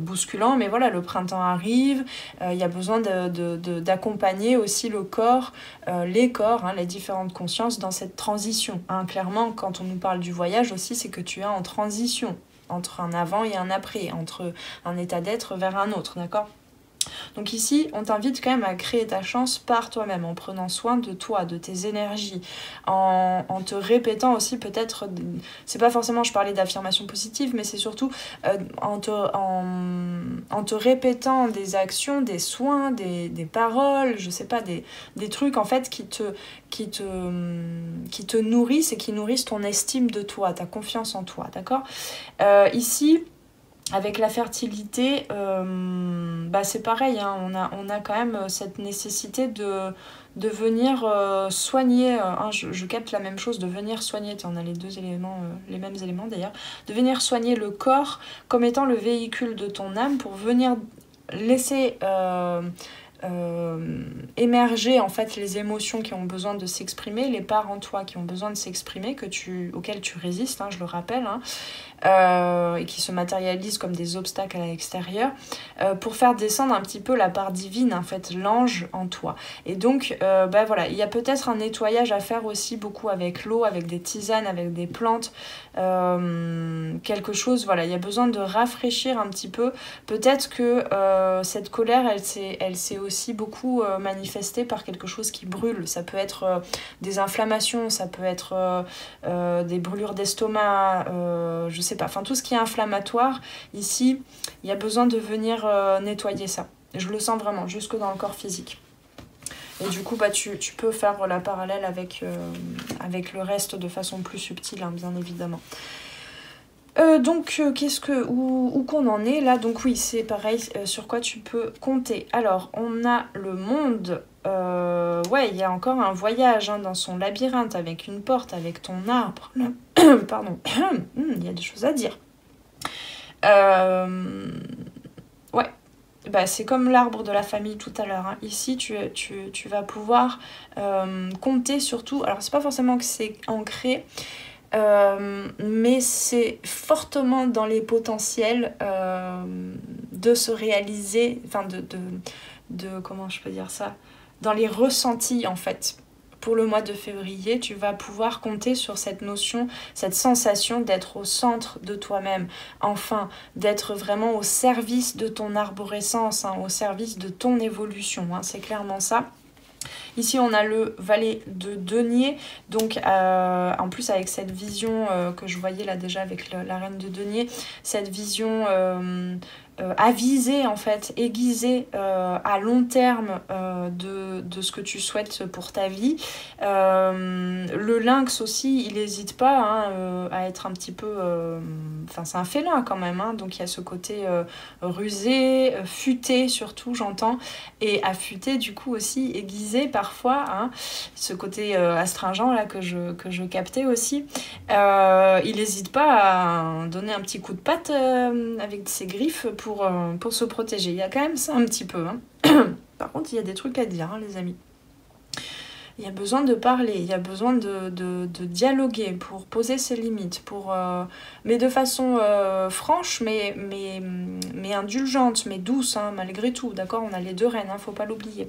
bousculants, mais voilà, le printemps arrive, il y a besoin d'accompagner aussi le corps, les corps, hein, les différentes consciences dans cette transition, hein. Clairement, quand on nous parle du voyage aussi, c'est que tu es en transition, entre un avant et un après, entre un état d'être vers un autre, d'accord ? Donc ici, on t'invite quand même à créer ta chance par toi-même, en prenant soin de toi, de tes énergies, en te répétant aussi peut-être, c'est pas forcément, je parlais d'affirmation positive, mais c'est surtout en te répétant des actions, des soins, des paroles, je sais pas, des trucs en fait qui te nourrissent et qui nourrissent ton estime de toi, ta confiance en toi, d'accord ? Ici, avec la fertilité, c'est pareil, hein, on a quand même cette nécessité de venir soigner, hein, je capte la même chose, de venir soigner, on a les deux éléments, les mêmes éléments d'ailleurs, de venir soigner le corps comme étant le véhicule de ton âme pour venir laisser émerger en fait les émotions qui ont besoin de s'exprimer, les parts en toi qui ont besoin de s'exprimer, auxquelles tu résistes, hein, je le rappelle, hein, et qui se matérialisent comme des obstacles à l'extérieur, pour faire descendre un petit peu la part divine, en fait, l'ange en toi. Et donc, voilà, il y a peut-être un nettoyage à faire aussi beaucoup avec l'eau, avec des tisanes, avec des plantes, quelque chose, voilà, il y a besoin de rafraîchir un petit peu. Peut-être que cette colère, elle s'est aussi beaucoup manifestée par quelque chose qui brûle. Ça peut être des inflammations, ça peut être des brûlures d'estomac, je sais pas, enfin tout ce qui est inflammatoire, ici, il y a besoin de venir nettoyer ça. Je le sens vraiment, jusque dans le corps physique. Et du coup, tu peux faire la parallèle avec le reste de façon plus subtile, hein, bien évidemment. Où qu'on en est là? Donc oui, c'est pareil, sur quoi tu peux compter. Alors, on a le monde. Ouais, il y a encore un voyage, hein, dans son labyrinthe, avec une porte, avec ton arbre. Pardon, il y a des choses à dire. Ouais, c'est comme l'arbre de la famille tout à l'heure, hein. Ici, tu vas pouvoir compter surtout. Alors, c'est pas forcément que c'est ancré, mais c'est fortement dans les potentiels de se réaliser, enfin de comment je peux dire ça, dans les ressentis en fait. Pour le mois de février, tu vas pouvoir compter sur cette notion, cette sensation d'être au centre de toi-même, enfin, d'être vraiment au service de ton arborescence, hein, au service de ton évolution, hein, c'est clairement ça. Ici, on a le valet de denier, donc en plus avec cette vision que je voyais là déjà avec la reine de denier, cette vision avisée en fait, aiguisée à long terme de ce que tu souhaites pour ta vie. Le lynx aussi, il n'hésite pas, hein, à être un petit peu... Enfin, c'est un félin quand même, hein, donc il y a ce côté rusé, futé surtout, j'entends, et affûté du coup aussi, aiguisé parfois, hein, ce côté astringent là que je captais aussi. Il n'hésite pas à donner un petit coup de patte avec ses griffes pour se protéger. Il y a quand même ça un petit peu, hein. Par contre, il y a des trucs à dire, hein, les amis. Il y a besoin de parler, il y a besoin de dialoguer pour poser ses limites, mais de façon franche, mais indulgente, mais douce, hein, malgré tout. D'accord, on a les deux reines, hein, faut pas l'oublier.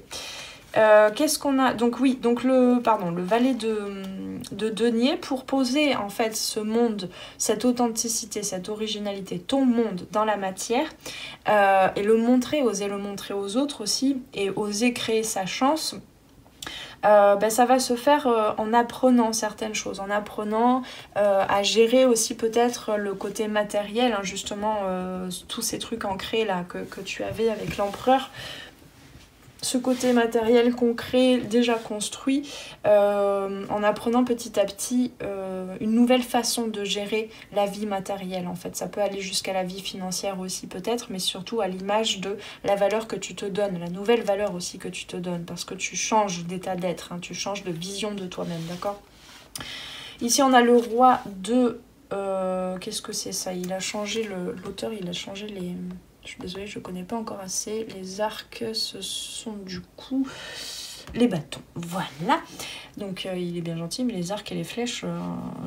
Qu'est-ce qu'on a? Donc oui, donc le valet de denier, pour poser en fait ce monde, cette authenticité, cette originalité, ton monde dans la matière, et le montrer, oser le montrer aux autres aussi, et oser créer sa chance. Ça va se faire en apprenant certaines choses, en apprenant à gérer aussi peut-être le côté matériel, hein, justement tous ces trucs ancrés là que tu avais avec l'empereur. Ce côté matériel concret déjà construit, en apprenant petit à petit une nouvelle façon de gérer la vie matérielle en fait. Ça peut aller jusqu'à la vie financière aussi peut-être, mais surtout à l'image de la valeur que tu te donnes, la nouvelle valeur aussi que tu te donnes, parce que tu changes d'état d'être, hein, tu changes de vision de toi-même, d'accord? Ici on a le roi de... qu'est-ce que c'est ça? Il a changé, l'auteur il a changé les... Je suis désolée, je ne connais pas encore assez. Les arcs, ce sont du coup... les bâtons. Voilà. Donc il est bien gentil, mais les arcs et les flèches,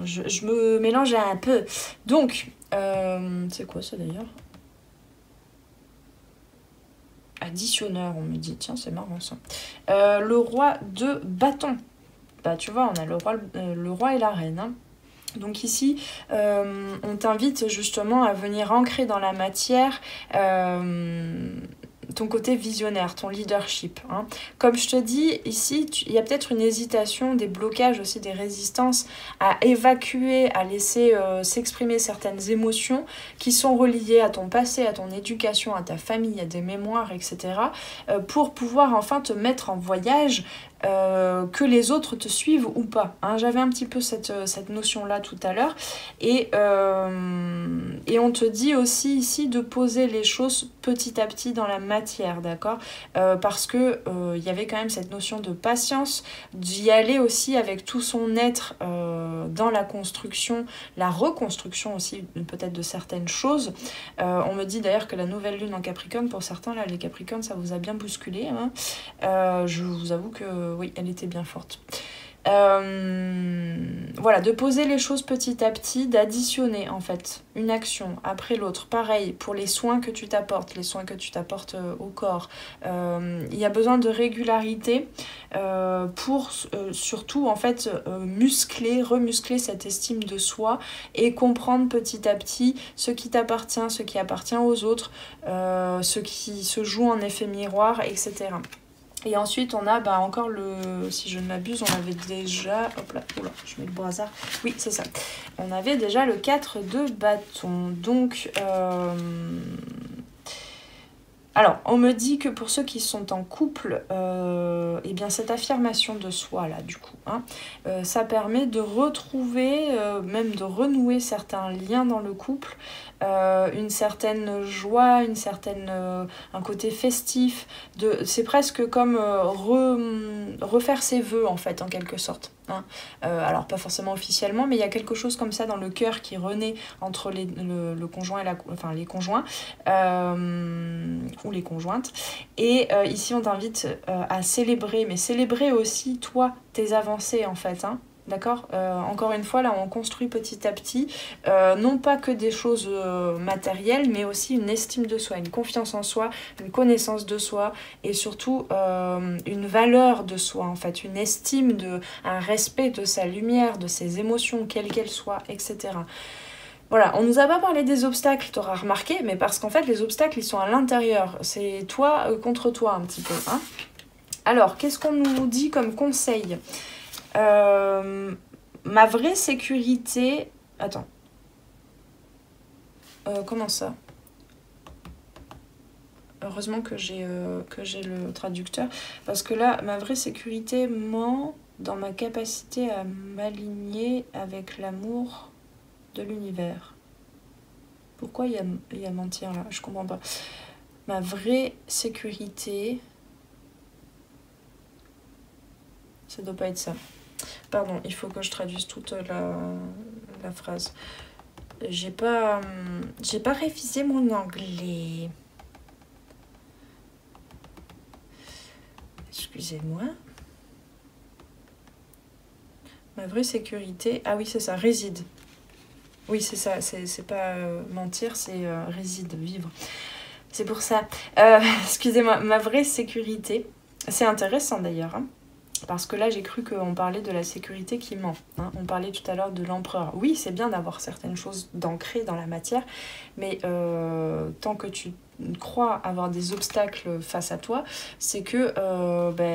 je me mélange un peu. Donc, c'est quoi ça d'ailleurs? Additionneur, on me dit. Tiens, c'est marrant ça. Le roi de bâton. Bah tu vois, on a le roi et la reine. Hein. Donc ici, on t'invite justement à venir ancrer dans la matière ton côté visionnaire, ton leadership. Hein. Comme je te dis, ici, il y a peut-être une hésitation, des blocages aussi, des résistances à évacuer, à laisser s'exprimer certaines émotions qui sont reliées à ton passé, à ton éducation, à ta famille, à des mémoires, etc. Pour pouvoir enfin te mettre en voyage, que les autres te suivent ou pas. Hein. J'avais un petit peu cette notion-là tout à l'heure. Et on te dit aussi ici de poser les choses petit à petit dans la matière, d'accord, parce que il y avait quand même cette notion de patience, d'y aller aussi avec tout son être dans la construction, la reconstruction aussi peut-être de certaines choses. On me dit d'ailleurs que la nouvelle lune en Capricorne, pour certains, là, les Capricornes, ça vous a bien bousculé. Hein. Je vous avoue que oui, elle était bien forte. Voilà, de poser les choses petit à petit, d'additionner en fait une action après l'autre. Pareil pour les soins que tu t'apportes, au corps. Il y a besoin de régularité pour surtout en fait remuscler cette estime de soi et comprendre petit à petit ce qui t'appartient, ce qui appartient aux autres, ce qui se joue en effet miroir, etc. Et ensuite, on a encore si je ne m'abuse, on avait déjà... Hop là, oula, je mets le brassard. Oui, c'est ça. On avait déjà le 4 de bâton. Donc, alors, on me dit que pour ceux qui sont en couple, eh bien cette affirmation de soi, là, du coup, hein, ça permet de retrouver, même de renouer certains liens dans le couple, une certaine joie, un côté festif. C'est presque comme refaire ses vœux, en fait, en quelque sorte. Hein. Alors, pas forcément officiellement, mais il y a quelque chose comme ça dans le cœur qui renaît entre le conjoint et les conjoints. Ou les conjointes. Et ici, on t'invite à célébrer, mais célébrer aussi, toi, tes avancées, en fait. Hein. D'accord, encore une fois, là, on construit petit à petit, non pas que des choses matérielles, mais aussi une estime de soi, une confiance en soi, une connaissance de soi, et surtout une valeur de soi, en fait, une estime, un respect de sa lumière, de ses émotions, quelles qu'elles soient, etc. Voilà, on nous a pas parlé des obstacles, t'auras remarqué, mais parce qu'en fait, les obstacles, ils sont à l'intérieur. C'est toi contre toi, un petit peu. Hein. Alors, qu'est-ce qu'on nous dit comme conseil ? Ma vraie sécurité... Attends. Comment ça ? Heureusement que j'ai le traducteur. Parce que là, ma vraie sécurité ment dans ma capacité à m'aligner avec l'amour de l'univers. Pourquoi il y a mentir là? Je comprends pas. Ma vraie sécurité... Ça doit pas être ça. Pardon, il faut que je traduise toute la phrase. J'ai pas révisé mon anglais. Excusez-moi. Ma vraie sécurité... Ah oui, c'est ça, réside. Oui, c'est ça, c'est pas mentir, c'est réside, vivre. C'est pour ça. Excusez-moi, ma vraie sécurité... C'est intéressant d'ailleurs, hein. Parce que là, j'ai cru qu'on parlait de la sécurité qui ment. Hein. On parlait tout à l'heure de l'empereur. Oui, c'est bien d'avoir certaines choses d'ancrées dans la matière, mais tant que tu crois avoir des obstacles face à toi, c'est que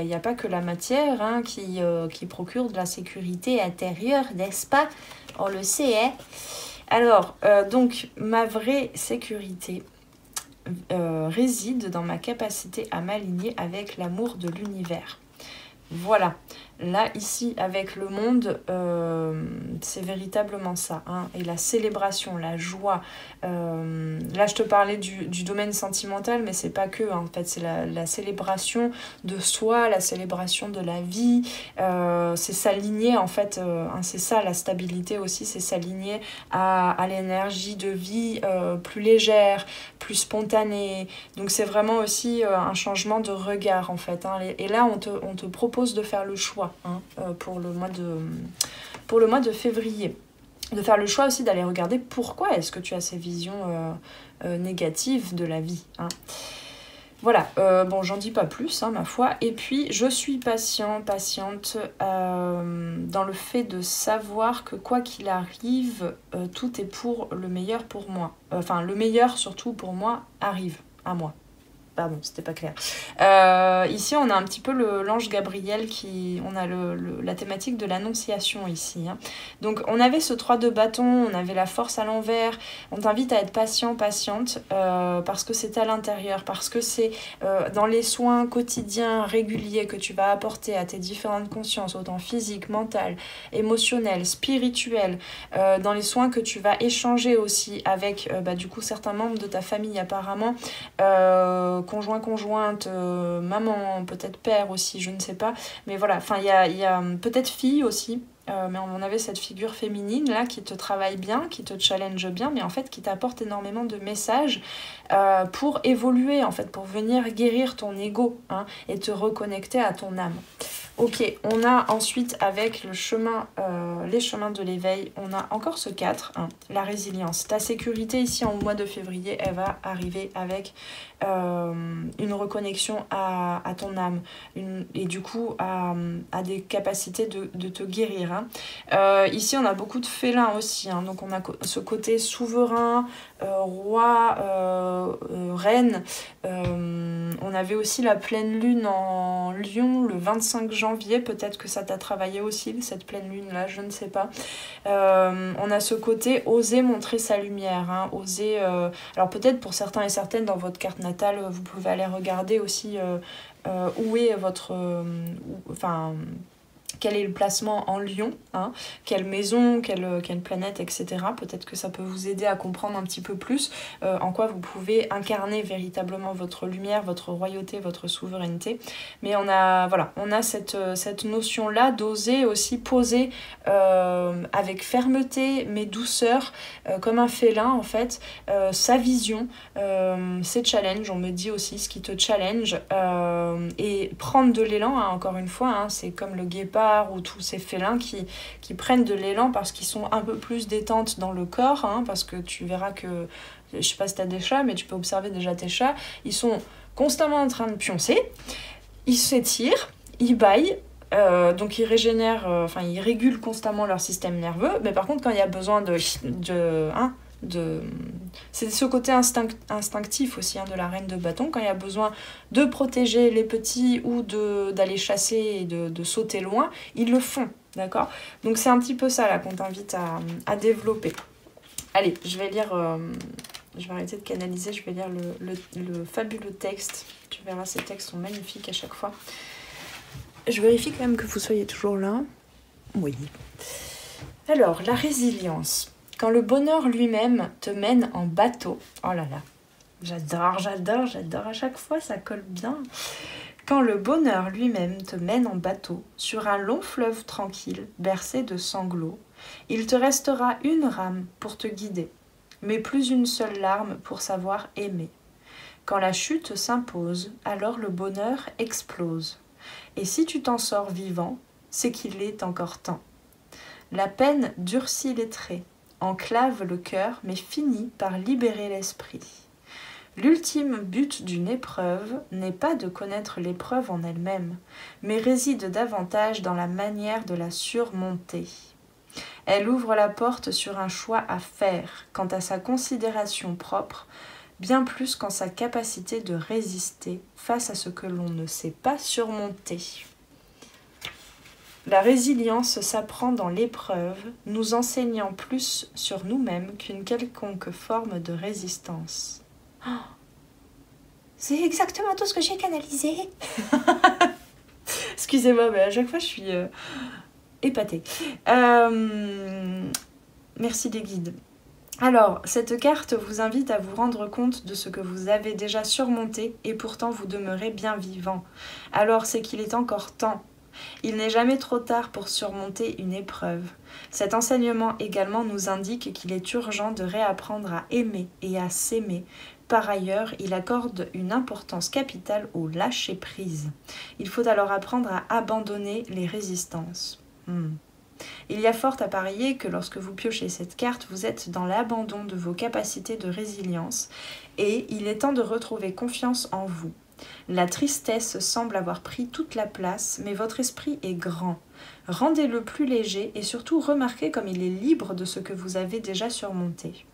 il n'y a pas que la matière hein, qui procure de la sécurité intérieure, n'est-ce pas? On le sait, hein. Alors, donc, ma vraie sécurité réside dans ma capacité à m'aligner avec l'amour de l'univers. Voilà, là, ici, avec le monde, c'est véritablement ça. Hein. Et la célébration, la joie. Là, je te parlais du domaine sentimental, mais c'est pas que. Hein. En fait, c'est la célébration de soi, la célébration de la vie. C'est s'aligner, en fait. Hein, c'est ça, la stabilité aussi, c'est s'aligner à l'énergie de vie plus légère, plus spontanée. Donc, c'est vraiment aussi un changement de regard, en fait. Hein. Et là, on te propose de faire le choix hein, pour le mois de février. De faire le choix aussi d'aller regarder pourquoi est-ce que tu as ces visions négatives de la vie. Hein. Voilà, bon, j'en dis pas plus, hein, ma foi. Et puis, je suis patiente dans le fait de savoir que quoi qu'il arrive, tout est pour le meilleur pour moi. Enfin, le meilleur, surtout pour moi, arrive à moi. Pardon, c'était pas clair. Ici, on a un petit peu l'ange Gabriel, on a la thématique de l'annonciation ici. Hein. Donc, on avait ce 3 de bâton, on avait la force à l'envers. On t'invite à être patiente, parce que c'est à l'intérieur, parce que c'est dans les soins quotidiens, réguliers que tu vas apporter à tes différentes consciences, autant physiques, mentales, émotionnelles, spirituelles, dans les soins que tu vas échanger aussi avec, du coup, certains membres de ta famille apparemment, conjointe, maman, peut-être père aussi, je ne sais pas. Mais voilà, enfin, il y a peut-être fille aussi. Mais on avait cette figure féminine là qui te travaille bien, qui te challenge bien, mais en fait qui t'apporte énormément de messages pour évoluer, en fait, pour venir guérir ton ego hein, et te reconnecter à ton âme. Ok, on a ensuite avec les chemins de l'éveil, on a encore ce 4, hein, la résilience. Ta sécurité ici en mois de février, elle va arriver avec une reconnexion à ton âme et du coup à des capacités de te guérir. Hein. Ici, on a beaucoup de félins aussi, hein, donc on a ce côté souverain, roi, reine. On avait aussi la pleine lune en Lion le 25 janvier, peut-être que ça t'a travaillé aussi, cette pleine lune-là, je ne sais pas. On a ce côté oser montrer sa lumière, hein, oser... alors peut-être pour certains et certaines dans votre carte natale, vous pouvez aller regarder aussi où est votre... quel est le placement en Lion, hein, quelle maison, quelle planète, etc. Peut-être que ça peut vous aider à comprendre un petit peu plus en quoi vous pouvez incarner véritablement votre lumière, votre royauté, votre souveraineté. Mais on a cette notion-là d'oser aussi poser avec fermeté mais douceur, comme un félin en fait, sa vision, ses challenges, on me dit aussi ce qui te challenge, et prendre de l'élan, hein, encore une fois, hein, c'est comme le guépard ou tous ces félins qui prennent de l'élan parce qu'ils sont un peu plus détentes dans le corps, hein, parce que tu verras que, je sais pas si tu as des chats, mais tu peux observer déjà tes chats, ils sont constamment en train de pioncer, ils s'étirent, ils bâillent, donc ils régénèrent, ils régulent constamment leur système nerveux, mais par contre quand il y a besoin c'est ce côté instinctif aussi hein, de la reine de bâton, quand il y a besoin de protéger les petits ou d'aller chasser et de sauter loin, ils le font, d'accord? Donc c'est un petit peu ça là qu'on t'invite à développer. Allez, je vais arrêter de canaliser, je vais lire le fabuleux texte. Tu verras, ces textes sont magnifiques à chaque fois. Je vérifie quand même que vous soyez toujours là. Oui. Alors, la résilience. Quand le bonheur lui-même te mène en bateau, oh là là, j'adore à chaque fois, ça colle bien. Quand le bonheur lui-même te mène en bateau, sur un long fleuve tranquille, bercé de sanglots, il te restera une rame pour te guider, mais plus une seule larme pour savoir aimer. Quand la chute s'impose, alors le bonheur explose. Et si tu t'en sors vivant, c'est qu'il est encore temps. La peine durcit les traits, enclave le cœur, mais finit par libérer l'esprit. L'ultime but d'une épreuve n'est pas de connaître l'épreuve en elle-même, mais réside davantage dans la manière de la surmonter. Elle ouvre la porte sur un choix à faire quant à sa considération propre, bien plus qu'en sa capacité de résister face à ce que l'on ne sait pas surmonter. La résilience s'apprend dans l'épreuve, nous enseignant plus sur nous-mêmes qu'une quelconque forme de résistance. Oh, c'est exactement tout ce que j'ai canalisé. Excusez-moi, mais à chaque fois je suis épatée. Merci des guides. Alors, cette carte vous invite à vous rendre compte de ce que vous avez déjà surmonté et pourtant vous demeurez bien vivant. Alors c'est qu'il est encore temps. Il n'est jamais trop tard pour surmonter une épreuve. Cet enseignement également nous indique qu'il est urgent de réapprendre à aimer et à s'aimer. Par ailleurs, il accorde une importance capitale au lâcher-prise. Il faut alors apprendre à abandonner les résistances. Il y a fort à parier que lorsque vous piochez cette carte, vous êtes dans l'abandon de vos capacités de résilience et il est temps de retrouver confiance en vous. La tristesse semble avoir pris toute la place, mais votre esprit est grand. Rendez-le plus léger et surtout remarquez comme il est libre de ce que vous avez déjà surmonté.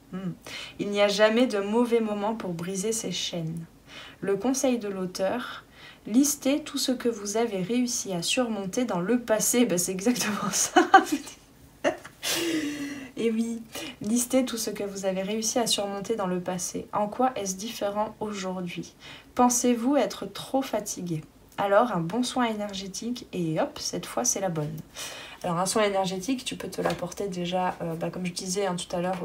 Il n'y a jamais de mauvais moment pour briser ces chaînes. Le conseil de l'auteur: listez tout ce que vous avez réussi à surmonter dans le passé. Ben, c'est exactement ça. Et oui, listez tout ce que vous avez réussi à surmonter dans le passé. En quoi est-ce différent aujourd'hui? Pensez-vous être trop fatigué? Alors un bon soin énergétique et hop, cette fois c'est la bonne. Alors un soin énergétique, tu peux te l'apporter déjà, comme je disais tout à l'heure,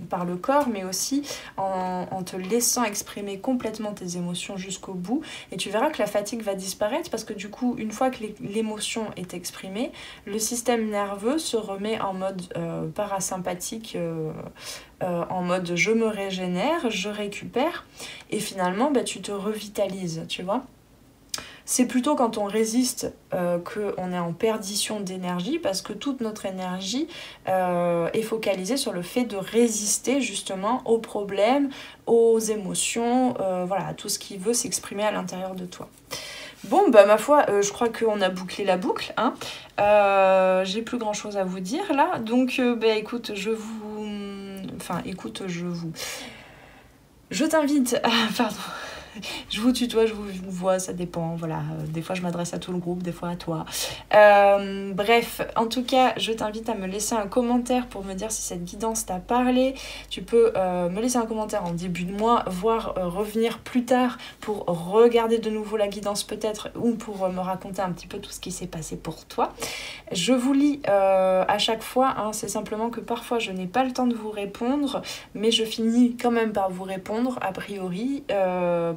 par le corps, mais aussi en te laissant exprimer complètement tes émotions jusqu'au bout. Et tu verras que la fatigue va disparaître parce que du coup, une fois que l'émotion est exprimée, le système nerveux se remet en mode parasympathique, en mode je me régénère, je récupère, et finalement tu te revitalises, tu vois. C'est plutôt quand on résiste qu'on est en perdition d'énergie parce que toute notre énergie est focalisée sur le fait de résister justement aux problèmes, aux émotions, voilà, à tout ce qui veut s'exprimer à l'intérieur de toi. Bon, ma foi, je crois qu'on a bouclé la boucle. J'ai plus grand chose à vous dire là. Donc, écoute, je t'invite à... Pardon. Je vous tutoie, je vous vois, ça dépend, voilà. Des fois je m'adresse à tout le groupe, des fois à toi. Bref, en tout cas, je t'invite à me laisser un commentaire pour me dire si cette guidance t'a parlé. Tu peux me laisser un commentaire en début de mois, voire revenir plus tard pour regarder de nouveau la guidance peut-être, ou pour me raconter un petit peu tout ce qui s'est passé pour toi. Je vous lis à chaque fois, c'est simplement que parfois je n'ai pas le temps de vous répondre, mais je finis quand même par vous répondre, a priori.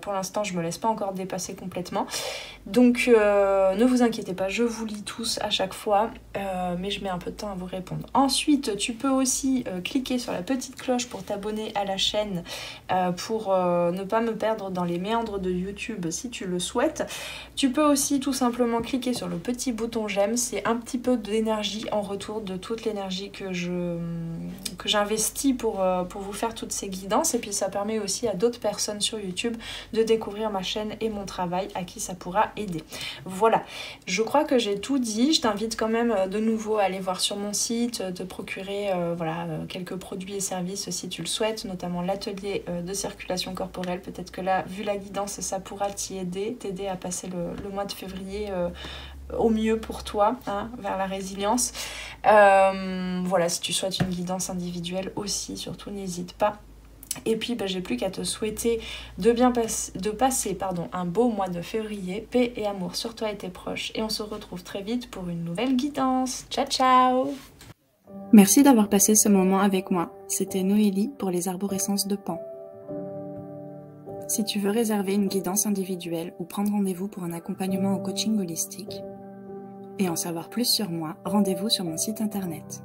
Pour l'instant, je me laisse pas encore dépasser complètement. Donc, ne vous inquiétez pas, je vous lis tous à chaque fois, mais je mets un peu de temps à vous répondre. Ensuite, tu peux aussi cliquer sur la petite cloche pour t'abonner à la chaîne, pour ne pas me perdre dans les méandres de YouTube si tu le souhaites. Tu peux aussi tout simplement cliquer sur le petit bouton j'aime, c'est un petit peu d'énergie en retour de toute l'énergie que j'investis pour vous faire toutes ces guidances, et puis ça permet aussi à d'autres personnes sur YouTube de découvrir ma chaîne et mon travail, à qui ça pourra aider. Voilà, je crois que j'ai tout dit. Je t'invite quand même de nouveau à aller voir sur mon site, te procurer quelques produits et services si tu le souhaites, notamment l'atelier de circulation corporelle. Peut-être que là, vu la guidance, ça pourra t'aider à passer le mois de février au mieux pour toi, vers la résilience. Voilà, si tu souhaites une guidance individuelle aussi, surtout n'hésite pas. Et puis j'ai plus qu'à te souhaiter de passer un beau mois de février, paix et amour sur toi et tes proches, et on se retrouve très vite pour une nouvelle guidance. Ciao ciao. Merci d'avoir passé ce moment avec moi. C'était Noélie pour les arborescences de Pan. Si tu veux réserver une guidance individuelle ou prendre rendez-vous pour un accompagnement en coaching holistique et en savoir plus sur moi, rendez-vous sur mon site internet.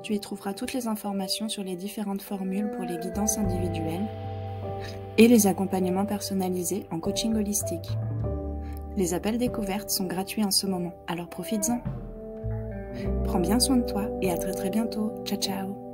Tu y trouveras toutes les informations sur les différentes formules pour les guidances individuelles et les accompagnements personnalisés en coaching holistique. Les appels découvertes sont gratuits en ce moment, alors profites-en. Prends bien soin de toi et à très très bientôt. Ciao ciao.